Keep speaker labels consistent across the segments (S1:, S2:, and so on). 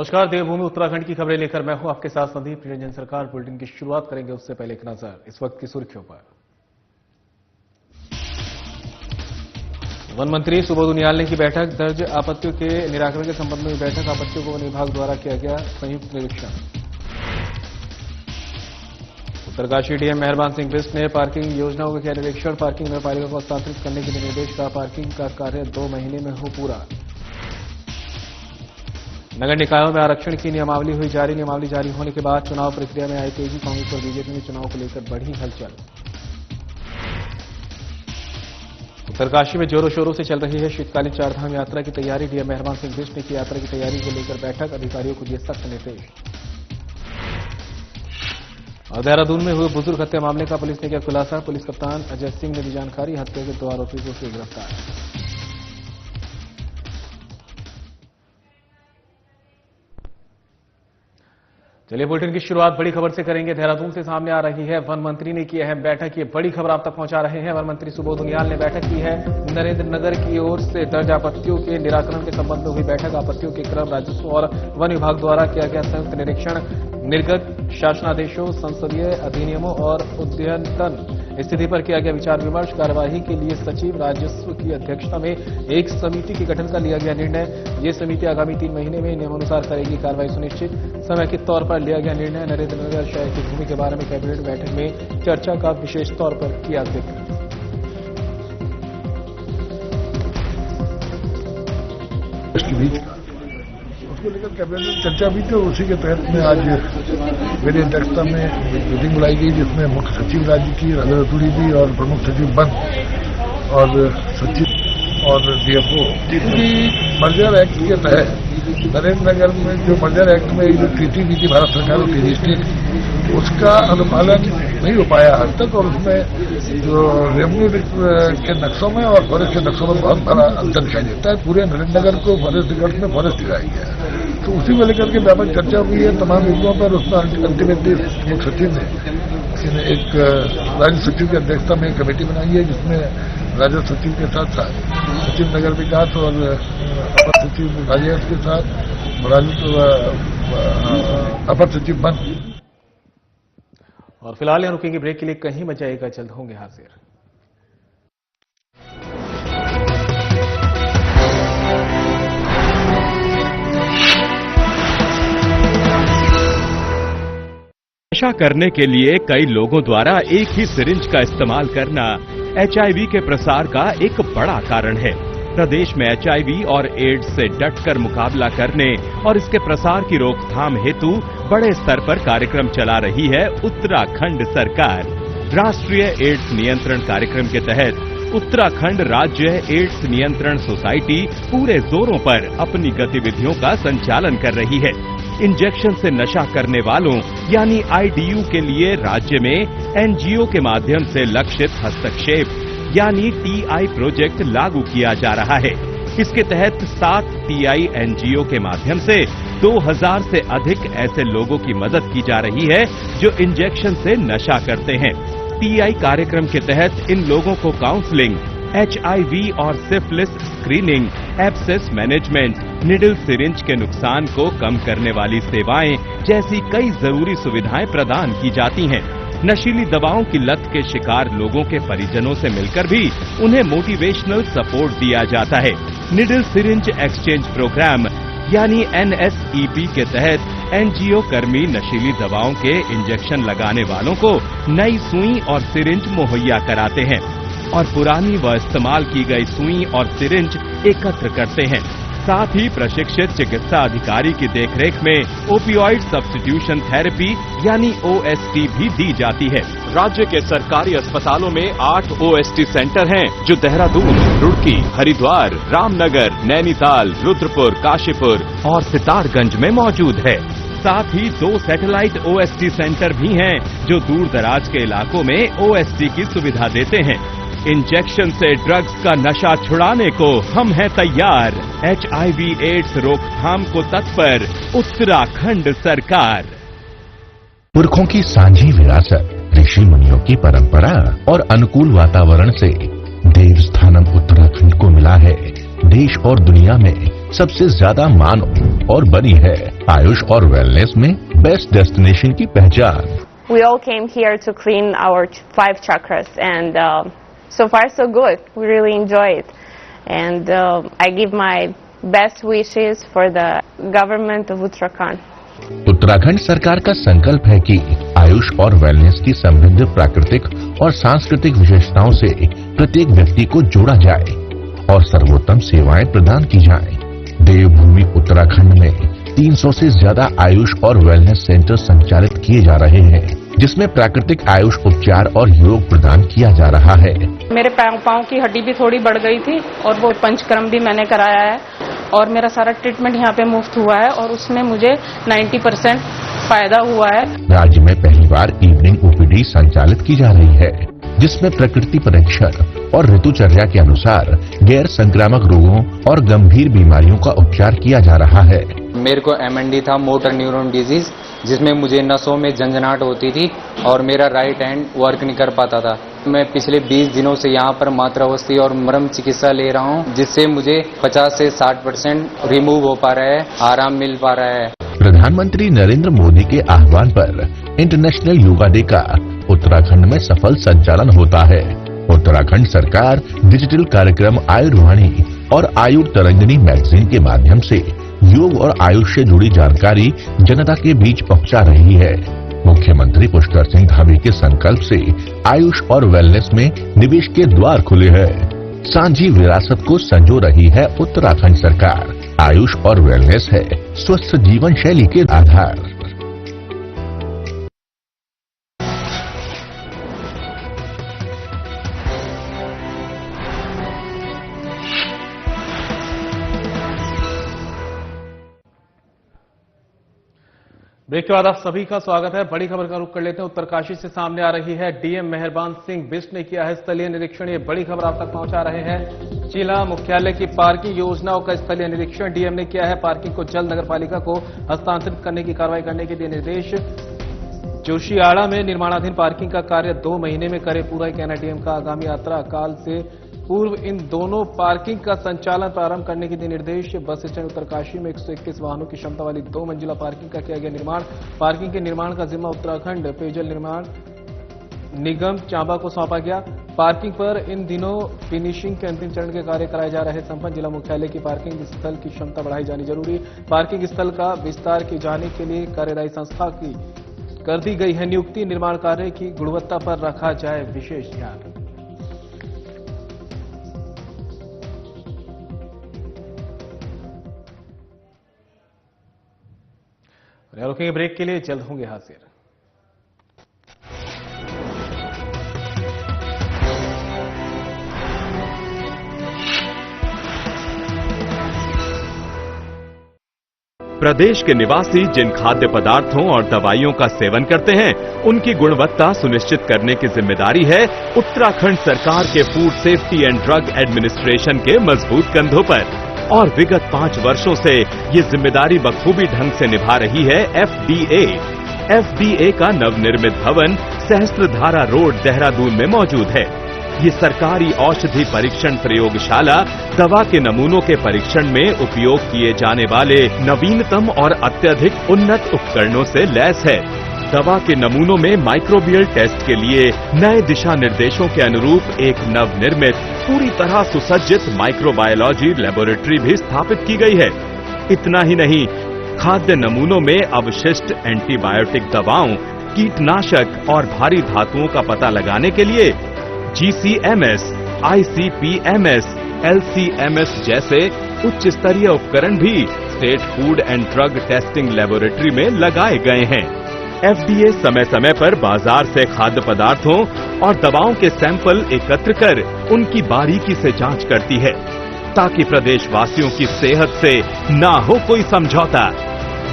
S1: नमस्कार, देवभूमि उत्तराखंड की खबरें लेकर मैं हूं आपके साथ संदीप निरंजन। सरकार बुलेटिन की शुरुआत करेंगे, उससे पहले एक नजर इस वक्त की सुर्खियों पर। वन मंत्री सुबोध उनियाल ने की बैठक, दर्ज आपत्तियों के निराकरण के संबंध में बैठक। आपत्तियों को वन विभाग द्वारा किया गया संयुक्त निरीक्षण। उत्तरकाशी डीएम मेहरबान सिंह बिष्ट ने पार्किंग योजनाओं का किया निरीक्षण। पार्किंग नगरपालिका को हस्तांतरित करने के लिए निर्देश का। पार्किंग का कार्य 2 महीने में हो पूरा। नगर निकायों में आरक्षण की नियमावली हुई जारी। नियमावली जारी होने के बाद चुनाव प्रक्रिया में आई तेजी। कांग्रेस और बीजेपी में चुनाव को लेकर बढ़ी हलचल। उत्तरकाशी में जोरों शोरों से चल रही है शीतकालीन चारधाम यात्रा की तैयारी। डीएम मेहरबान सिंह बिष्ट ने की यात्रा की तैयारी को लेकर बैठक। अधिकारियों को दिए सख्त निर्देश। और देहरादून में हुए बुजुर्ग हत्या मामले का पुलिस ने किया खुलासा। पुलिस कप्तान अजय सिंह ने दी जानकारी। हत्या के 2 आरोपियों को किया गिरफ्तार। चलिए बुलेटिन की शुरुआत बड़ी खबर से करेंगे। देहरादून से सामने आ रही है वन मंत्री ने की अहम बैठक। ये बड़ी खबर आप तक पहुंचा रहे हैं। वन मंत्री सुबोध उनियाल ने बैठक की है। नरेंद्र नगर की ओर से दर्ज आपत्तियों के निराकरण के संबंध में हुई बैठक। आपत्तियों के क्रम राजस्व और वन विभाग द्वारा किया गया संयुक्त निरीक्षण। निर्गत शासनादेशों, संसदीय अधिनियमों और अद्यतन स्थिति पर किया गया विचार विमर्श। कार्यवाही के लिए सचिव राजस्व की अध्यक्षता में एक समिति के गठन का लिया गया निर्णय। ये समिति आगामी 3 महीने में नियमानुसार करेगी कार्रवाई सुनिश्चित। समय के तौर पर लिया गया निर्णय। नरेंद्र नगर शहर की भूमि के बारे में कैबिनेट बैठक में चर्चा का विशेष तौर पर किया जिक्र।
S2: उसको लेकर कैबिनेट में चर्चा भी थी और उसी के तहत में आज मेरी अध्यक्षता में एक मीटिंग बुलाई गई, जिसमें मुख्य सचिव राज्य की राजा रतूड़ी भी और प्रमुख सचिव वन और सचिव और डीएफओ की मर्जर एक्ट के तहत नरेंद्र नगर में जो मर्जर एक्ट में जो ट्रीटी की थी भारत सरकार और रजिस्ट्री, उसका अनुपालन नहीं हो पाया आज तक। और उसमें जो रेवेन्यू के नक्शों में और फॉरेस्ट के नक्शों में बहुत बड़ा अंतर दिखाई देता है। पूरे नरेंद्र नगर को फॉरेस्ट रिकॉर्ड में फॉरेस्ट दिखाया गया है। तो उसी को लेकर के व्यापक चर्चा हुई है तमाम बिंदुओं पर। उसमें अल्टीमेटली मुख्य सचिव ने एक राज्य सचिव की अध्यक्षता में एक कमेटी बनाई है, जिसमें राज्य सचिव के साथ साथ सचिव नगर विकास और अपर सचिव राजस्व के साथ अपर सचिव वन।
S1: और फिलहाल यहां रुकेंगे ब्रेक के लिए, कहीं मत जाएगा, जल्द होंगे हाजिर।
S3: नशा करने के लिए कई लोगों द्वारा एक ही सिरिंज का इस्तेमाल करना एचआईवी के प्रसार का एक बड़ा कारण है। प्रदेश में एचआईवी और एड्स से डटकर मुकाबला करने और इसके प्रसार की रोकथाम हेतु बड़े स्तर पर कार्यक्रम चला रही है उत्तराखंड सरकार। राष्ट्रीय एड्स नियंत्रण कार्यक्रम के तहत उत्तराखंड राज्य एड्स नियंत्रण सोसाइटी पूरे जोरों पर अपनी गतिविधियों का संचालन कर रही है। इंजेक्शन से नशा करने वालों यानी आईडीयू के लिए राज्य में एनजीओ के माध्यम से लक्षित हस्तक्षेप यानी टीआई प्रोजेक्ट लागू किया जा रहा है। इसके तहत 7 टीआई एनजीओ के माध्यम से 2000 से अधिक ऐसे लोगों की मदद की जा रही है जो इंजेक्शन से नशा करते हैं। टीआई कार्यक्रम के तहत इन लोगों को काउंसलिंग, एचआईवी और syphilis screening, abscess management, needle syringe के नुकसान को कम करने वाली सेवाएं जैसी कई जरूरी सुविधाएं प्रदान की जाती हैं। नशीली दवाओं की लत के शिकार लोगों के परिजनों से मिलकर भी उन्हें मोटिवेशनल सपोर्ट दिया जाता है। निडल सिरिंज एक्सचेंज प्रोग्राम यानी एनएसईपी के तहत एनजीओ कर्मी नशीली दवाओं के इंजेक्शन लगाने वालों को नई सुई और सिरिंज मुहैया कराते हैं और पुरानी व इस्तेमाल की गई सुई और सिरिंज एकत्र करते हैं। साथ ही प्रशिक्षित चिकित्सा अधिकारी की देखरेख में ओपियोइड सब्स्टिट्यूशन थेरेपी यानी ओएसटी भी दी जाती है। राज्य के सरकारी अस्पतालों में 8 ओएसटी सेंटर हैं, जो देहरादून, रुड़की, हरिद्वार, रामनगर, नैनीताल, रुद्रपुर, काशीपुर और सितारगंज में मौजूद है। साथ ही 2 सैटेलाइट ओएसटी सेंटर भी हैं, जो दूर दराज के इलाकों में ओएसटी की सुविधा देते हैं। इंजेक्शन से ड्रग्स का नशा छुड़ाने को हम हैं तैयार। एचआईवी एड्स रोकथाम को तत्पर उत्तराखंड सरकार।
S4: पुरखों की सांझी विरासत, ऋषि मुनियों की परंपरा और अनुकूल वातावरण से देवस्थानम उत्तराखंड को मिला है देश और दुनिया में सबसे ज्यादा मांग और बनी है आयुष और वेलनेस में बेस्ट डेस्टिनेशन की पहचान।
S5: We all came here to clean our 5 chakras, and so far so good. We really enjoy it, and I give my best wishes for the government of Uttarakhand.
S4: Uttarakhand सरकार का संकल्प है कि आयुष और wellness की समृद्ध प्राकृतिक और सांस्कृतिक विशेषताओं से प्रत्येक व्यक्ति को जोड़ा जाए और सर्वोत्तम सेवाएं प्रदान की जाएं। देवभूमि उत्तराखंड में 300 से ज्यादा आयुष और वेलनेस सेंटर संचालित किए जा रहे हैं, जिसमें प्राकृतिक आयुष उपचार और योग प्रदान किया जा रहा है।
S6: मेरे पाँव की हड्डी भी थोड़ी बढ़ गई थी और वो पंचकर्म भी मैंने कराया है और मेरा सारा ट्रीटमेंट यहाँ पे मुफ्त हुआ है और उसमें मुझे 90% फायदा हुआ है।
S4: राज्य में पहली बार इवनिंग ओपीडी संचालित की जा रही है, जिसमें प्रकृति परीक्षण और ऋतुचर्या के अनुसार गैर संक्रामक रोगों और गंभीर बीमारियों का उपचार किया जा रहा है।
S7: मेरे को MND था, मोटर न्यूरॉन डिजीज, जिसमें मुझे नसों में झंझनाहट होती थी और मेरा राइट हैंड वर्क नहीं कर पाता था। मैं पिछले 20 दिनों से यहाँ पर मात्रावस्थी और मरम चिकित्सा ले रहा हूँ, जिससे मुझे 50 से 60% रिमूव हो पा रहा है, आराम मिल पा रहा है।
S4: प्रधानमंत्री नरेंद्र मोदी के आह्वान पर इंटरनेशनल योगा डे का उत्तराखंड में सफल संचालन होता है। उत्तराखंड सरकार डिजिटल कार्यक्रम आयुर्वाणी और आयुर तरंगिणी मैगजीन के माध्यम से योग और आयुष से जुड़ी जानकारी जनता के बीच पहुंचा रही है। मुख्यमंत्री पुष्कर सिंह धामी के संकल्प से आयुष और वेलनेस में निवेश के द्वार खुले हैं। सांझी विरासत को संजो रही है उत्तराखंड सरकार। आयुष और वेलनेस है स्वस्थ जीवन शैली के आधार।
S1: ब्रेक के बाद आप सभी का स्वागत है। बड़ी खबर का रुख कर लेते हैं। उत्तरकाशी से सामने आ रही है। डीएम मेहरबान सिंह बिष्ट ने किया है स्थलीय निरीक्षण। ये बड़ी खबर आप तक पहुंचा रहे हैं। जिला मुख्यालय की पार्किंग योजनाओं का स्थलीय निरीक्षण डीएम ने किया है। पार्किंग को जल्द नगरपालिका को हस्तांतरित करने की कार्रवाई करने के दिए निर्देश। जोशियाड़ा में निर्माणाधीन पार्किंग का कार्य 2 महीने में करे पूरा, कहना डीएम का। आगामी यात्रा काल से पूर्व इन दोनों पार्किंग का संचालन प्रारंभ करने के दिए निर्देश। बस स्टैंड उत्तरकाशी में 121 वाहनों की क्षमता वाली 2 मंजिला पार्किंग का किया गया निर्माण। पार्किंग के निर्माण का जिम्मा उत्तराखंड पेयजल निर्माण निगम चांबा को सौंपा गया। पार्किंग पर इन दिनों फिनिशिंग के अंतिम चरण के कार्य कराए जा रहे संपन्न। जिला मुख्यालय की पार्किंग स्थल की क्षमता बढ़ाई जानी जरूरी। पार्किंग स्थल का विस्तार किए जाने के लिए कार्यदायी संस्था की कर दी गई है नियुक्ति। निर्माण कार्य की गुणवत्ता पर रखा जाए विशेष ध्यान। रुकेंगे ब्रेक के लिए, जल्द होंगे हाजिर।
S3: प्रदेश के निवासी जिन खाद्य पदार्थों और दवाइयों का सेवन करते हैं, उनकी गुणवत्ता सुनिश्चित करने की जिम्मेदारी है उत्तराखंड सरकार के food safety and drug administration के मजबूत कंधों पर। और विगत 5 वर्षों से ये जिम्मेदारी बखूबी ढंग से निभा रही है FDA। FDA का नवनिर्मित भवन सहस्त्रधारा रोड देहरादून में मौजूद है। ये सरकारी औषधि परीक्षण प्रयोगशाला दवा के नमूनों के परीक्षण में उपयोग किए जाने वाले नवीनतम और अत्यधिक उन्नत उपकरणों से लैस है। दवा के नमूनों में माइक्रोबियल टेस्ट के लिए नए दिशा निर्देशों के अनुरूप एक नवनिर्मित पूरी तरह सुसज्जित माइक्रोबायोलॉजी लेबोरेटरी भी स्थापित की गई है। इतना ही नहीं, खाद्य नमूनों में अवशिष्ट एंटीबायोटिक दवाओं, कीटनाशक और भारी धातुओं का पता लगाने के लिए GCMS, ICP-MS, LC-MS जैसे उच्च स्तरीय उपकरण भी state food and drug testing laboratory में लगाए गए हैं। FDA समय समय पर बाजार से खाद्य पदार्थों और दवाओं के सैंपल एकत्र कर उनकी बारीकी से जांच करती है, ताकि प्रदेशवासियों की सेहत से ना हो कोई समझौता।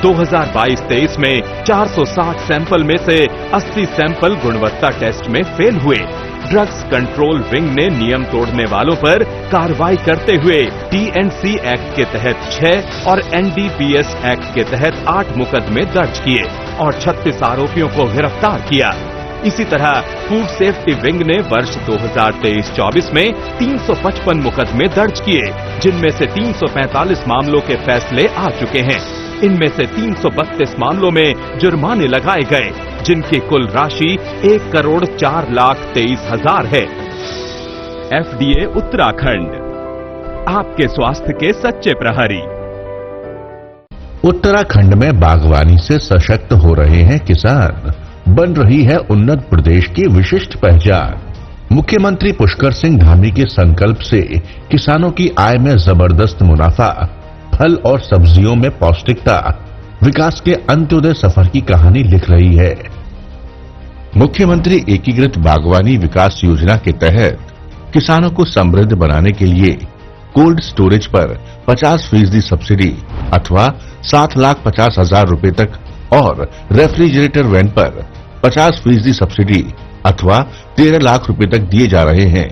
S3: 2022-23 में 460 सैंपल में से 80 सैंपल गुणवत्ता टेस्ट में फेल हुए। ड्रग्स कंट्रोल विंग ने नियम तोड़ने वालों पर कार्रवाई करते हुए TNC एक्ट के तहत 6 और NDPS एक्ट के तहत 8 मुकदमे दर्ज किए और 36 आरोपियों को गिरफ्तार किया। इसी तरह फूड सेफ्टी विंग ने वर्ष 2023-24 में 355 मुकदमे दर्ज किए, जिनमें से 345 मामलों के फैसले आ चुके हैं। इनमें से 332 मामलों में जुर्माने लगाए गए, जिनकी कुल राशि 1,04,23,000 है। FDA उत्तराखंड, आपके स्वास्थ्य के सच्चे प्रहरी।
S4: उत्तराखंड में बागवानी से सशक्त हो रहे हैं किसान, बन रही है उन्नत प्रदेश की विशिष्ट पहचान। मुख्यमंत्री पुष्कर सिंह धामी के संकल्प से किसानों की आय में जबरदस्त मुनाफा, फल और सब्जियों में पौष्टिकता, विकास के अंत्योदय सफर की कहानी लिख रही है। मुख्यमंत्री एकीकृत बागवानी विकास योजना के तहत किसानों को समृद्ध बनाने के लिए कोल्ड स्टोरेज पर 50% सब्सिडी अथवा 7,50,000 रुपए तक और रेफ्रिजरेटर वैन पर 50% सब्सिडी अथवा 13 लाख रुपए तक दिए जा रहे हैं।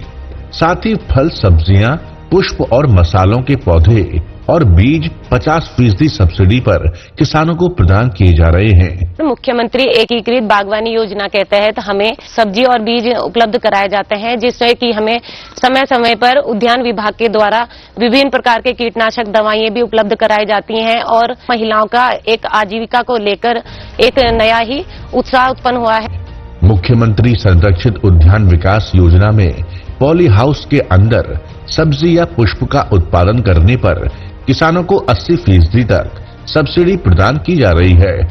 S4: साथ ही फल, सब्जियां, पुष्प और मसालों के पौधे और बीज 50% सब्सिडी पर किसानों को प्रदान किए जा रहे हैं।
S8: मुख्यमंत्री एकीकृत बागवानी योजना के तहत हमें सब्जी और बीज उपलब्ध कराए जाते हैं, जिससे कि हमें समय समय पर उद्यान विभाग के द्वारा विभिन्न प्रकार के कीटनाशक दवाएं भी उपलब्ध कराई जाती हैं और महिलाओं का एक आजीविका को लेकर एक नया ही उत्साह उत्पन्न हुआ है।
S4: मुख्यमंत्री संरक्षित उद्यान विकास योजना में पॉली हाउस के अंदर सब्जी या पुष्प का उत्पादन करने पर किसानों को 80% तक सब्सिडी प्रदान की जा रही है।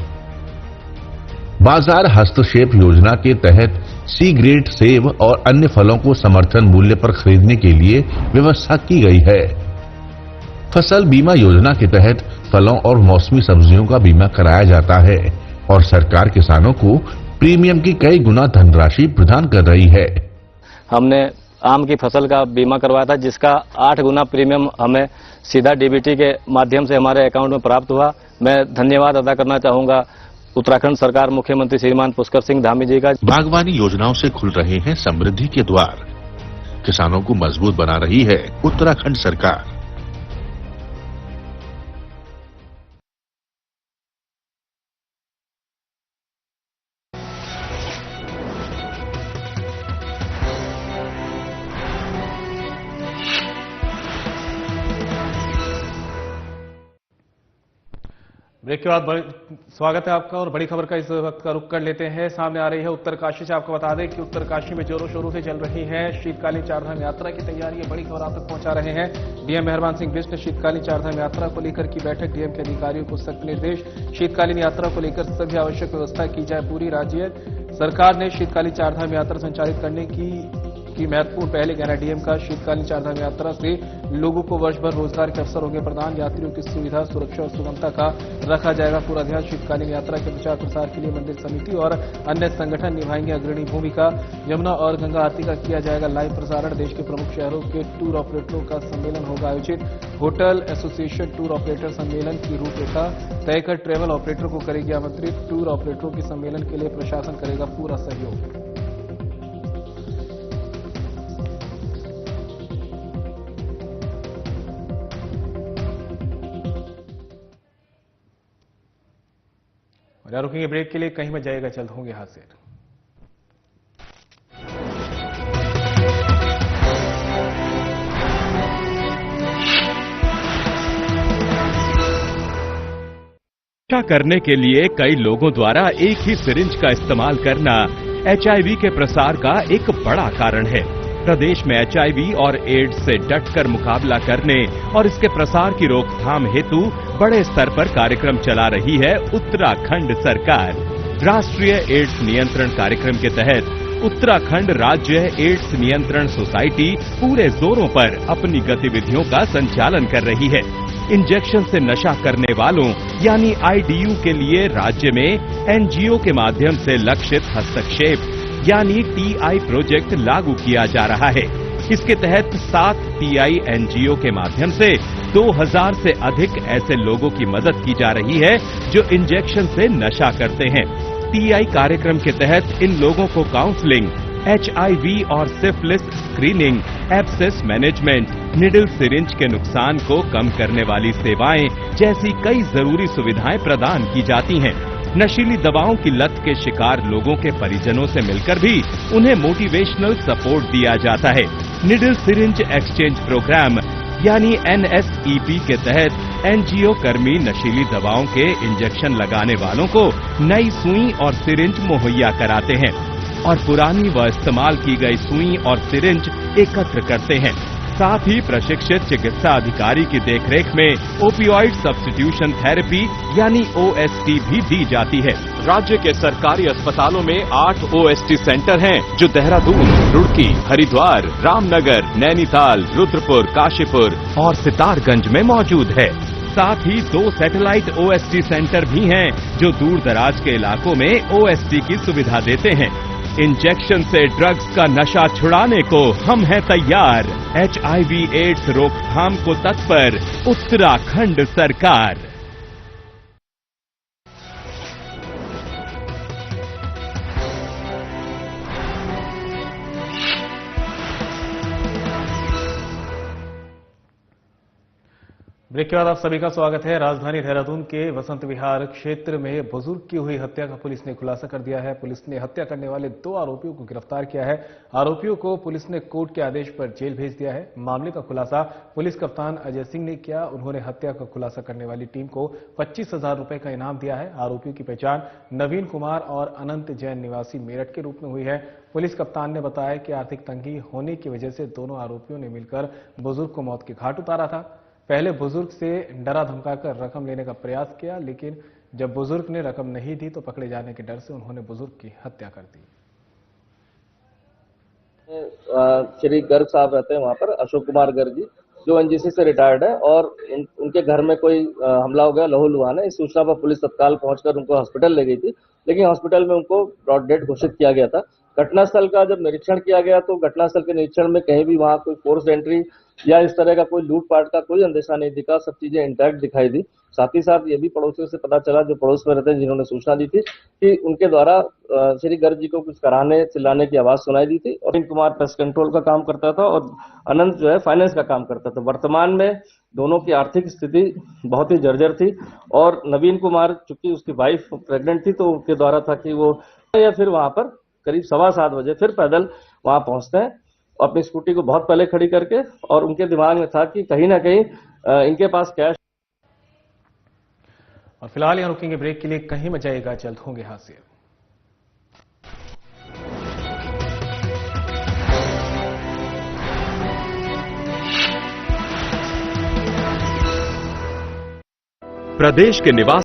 S4: बाजार हस्तक्षेप योजना के तहत सी ग्रेड सेब और अन्य फलों को समर्थन मूल्य पर खरीदने के लिए व्यवस्था की गई है। फसल बीमा योजना के तहत फलों और मौसमी सब्जियों का बीमा कराया जाता है और सरकार किसानों को प्रीमियम की कई गुना धनराशि प्रदान कर रही है।
S9: हमने आम की फसल का बीमा करवाया था, जिसका 8 गुना प्रीमियम हमें सीधा डीबीटी के माध्यम से हमारे अकाउंट में प्राप्त हुआ। मैं धन्यवाद अदा करना चाहूंगा उत्तराखंड सरकार, मुख्यमंत्री श्रीमान पुष्कर सिंह धामी जी का।
S4: बागवानी योजनाओं से खुल रहे हैं समृद्धि के द्वार, किसानों को मजबूत बना रही है उत्तराखंड सरकार।
S1: ब्रेक के बाद स्वागत है आपका और बड़ी खबर का इस वक्त का रुख कर लेते हैं। सामने आ रही है उत्तरकाशी से। आपको बता दें कि उत्तरकाशी में जोरों शोरों से चल रही है शीतकालीन चारधाम यात्रा की तैयारी है। बड़ी खबर आप तक पहुंचा रहे हैं। डीएम मेहरबान सिंह बिष्ट ने शीतकालीन चारधाम यात्रा को लेकर की बैठक। डीएम के अधिकारियों को सख्त निर्देश, शीतकालीन यात्रा को लेकर सभी आवश्यक व्यवस्था की जाए पूरी। राज्य सरकार ने शीतकालीन चारधाम यात्रा संचालित करने की महत्वपूर्ण पहले कहना डीएम का। शीतकालीन चारधाम यात्रा से लोगों को वर्ष भर रोजगार के अवसर होंगे प्रदान। यात्रियों की सुविधा, सुरक्षा और सुगमता का रखा जाएगा पूरा ध्यान। शीतकालीन यात्रा के प्रचार प्रसार के लिए मंदिर समिति और अन्य संगठन निभाएंगे अग्रणी भूमिका। यमुना और गंगा आरती का किया जाएगा लाइव प्रसारण। देश के प्रमुख शहरों के टूर ऑपरेटरों का सम्मेलन होगा आयोजित। होटल एसोसिएशन टूर ऑपरेटर सम्मेलन की रूपरेखा तय कर ट्रेवल ऑपरेटर को करेगी आमंत्रित। टूर ऑपरेटरों के सम्मेलन के लिए प्रशासन करेगा पूरा सहयोग। रुकेंगे ब्रेक के लिए, कहीं मत जाएगा, जल्द होंगे हाजिर।
S3: करने के लिए कई लोगों द्वारा एक ही सिरिंज का इस्तेमाल करना HIV के प्रसार का एक बड़ा कारण है। प्रदेश में HIV और एड्स से डटकर मुकाबला करने और इसके प्रसार की रोकथाम हेतु बड़े स्तर पर कार्यक्रम चला रही है उत्तराखंड सरकार। राष्ट्रीय एड्स नियंत्रण कार्यक्रम के तहत उत्तराखंड राज्य एड्स नियंत्रण सोसाइटी पूरे जोरों पर अपनी गतिविधियों का संचालन कर रही है। इंजेक्शन से नशा करने वालों यानी IDU के लिए राज्य में NGO के माध्यम से लक्षित हस्तक्षेप यानी TI प्रोजेक्ट लागू किया जा रहा है। इसके तहत 7 TI NGO के माध्यम से 2000 से अधिक ऐसे लोगों की मदद की जा रही है जो इंजेक्शन से नशा करते हैं। TI कार्यक्रम के तहत इन लोगों को काउंसलिंग, HIV और syphilis screening, abscess management, needle syringe के नुकसान को कम करने वाली सेवाएं जैसी कई जरूरी सुविधाएं प्रदान की जाती हैं। नशीली दवाओं की लत के शिकार लोगों के परिजनों से मिलकर भी उन्हें मोटिवेशनल सपोर्ट दिया जाता है। निडल सिरिंज एक्सचेंज प्रोग्राम यानी NSEP के तहत एनजीओ कर्मी नशीली दवाओं के इंजेक्शन लगाने वालों को नई सुई और सिरिंज मुहैया कराते हैं और पुरानी व इस्तेमाल की गई सुई और सिरिंज एकत्र करते हैं। साथ ही प्रशिक्षित चिकित्सा अधिकारी की देखरेख में ओपियोइड सब्स्टिट्यूशन थेरेपी यानी OST भी दी जाती है। राज्य के सरकारी अस्पतालों में 8 OST सेंटर हैं, जो देहरादून, रुड़की, हरिद्वार, रामनगर, नैनीताल, रुद्रपुर, काशीपुर और सितारगंज में मौजूद है। साथ ही 2 सैटेलाइट OST सेंटर भी हैं, जो दूर दराज के इलाकों में OST की सुविधा देते हैं। इंजेक्शन से ड्रग्स का नशा छुड़ाने को हम हैं तैयार। HIV एड्स रोकथाम को तत्पर उत्तराखंड सरकार।
S1: ब्रेक के बाद आप सभी का स्वागत है। राजधानी देहरादून के वसंत विहार क्षेत्र में बुजुर्ग की हुई हत्या का पुलिस ने खुलासा कर दिया है। पुलिस ने हत्या करने वाले 2 आरोपियों को गिरफ्तार किया है। आरोपियों को पुलिस ने कोर्ट के आदेश पर जेल भेज दिया है। मामले का खुलासा पुलिस कप्तान अजय सिंह ने किया। उन्होंने हत्या का खुलासा करने वाली टीम को 25,000 रुपए का इनाम दिया है। आरोपियों की पहचान नवीन कुमार और अनंत जैन निवासी मेरठ के रूप में हुई है। पुलिस कप्तान ने बताया कि आर्थिक तंगी होने की वजह से दोनों आरोपियों ने मिलकर बुजुर्ग को मौत के घाट उतारा था। पहले बुजुर्ग से डरा धमकाकर रकम लेने का प्रयास किया, लेकिन जब बुजुर्ग ने रकम नहीं दी तो पकड़े जाने के डर से उन्होंने बुजुर्ग की हत्या कर दी।
S10: श्री गर्ग साहब रहते हैं वहां पर, अशोक कुमार गर्ग जी, जो NGC से रिटायर्ड है, और उनके घर में कोई हमला हो गया, लहूलुहान है। इस सूचना पर पुलिस तत्काल पहुंचकर उनको हॉस्पिटल ले गई थी, लेकिन हॉस्पिटल में उनको ब्रॉड डेड घोषित किया गया था। घटनास्थल का जब निरीक्षण किया गया तो घटनास्थल के निरीक्षण में कहीं भी वहां कोई फोर्स एंट्री या इस तरह का कोई लूटपाट का कोई अंदेशा नहीं दिखा। सब चीजें इंटैक्ट दिखाई दी। साथ ही साथ ये भी पड़ोसियों से पता चला, जो पड़ोस में रहते हैं, जिन्होंने सूचना दी थी, कि उनके द्वारा श्री गर्ग जी को कुछ कराने चिल्लाने की आवाज सुनाई दी थी। और नवीन कुमार पेस्ट कंट्रोल का काम करता था और अनंत जो है फाइनेंस का काम करता था। वर्तमान में दोनों की आर्थिक स्थिति बहुत ही जर्जर थी और नवीन कुमार, चूंकि उसकी वाइफ प्रेग्नेंट थी, तो उनके द्वारा था कि वो या फिर वहां पर करीब 7:15 बजे फिर पैदल वहां पहुंचते हैं अपनी स्कूटी को बहुत पहले खड़ी करके, और उनके दिमाग में था कि कहीं ना कहीं इनके पास कैश।
S1: और फिलहाल यहां रुकेंगे ब्रेक के लिए, कहीं मत जाइएगा, जल्द होंगे हाजिर।
S3: प्रदेश के निवासी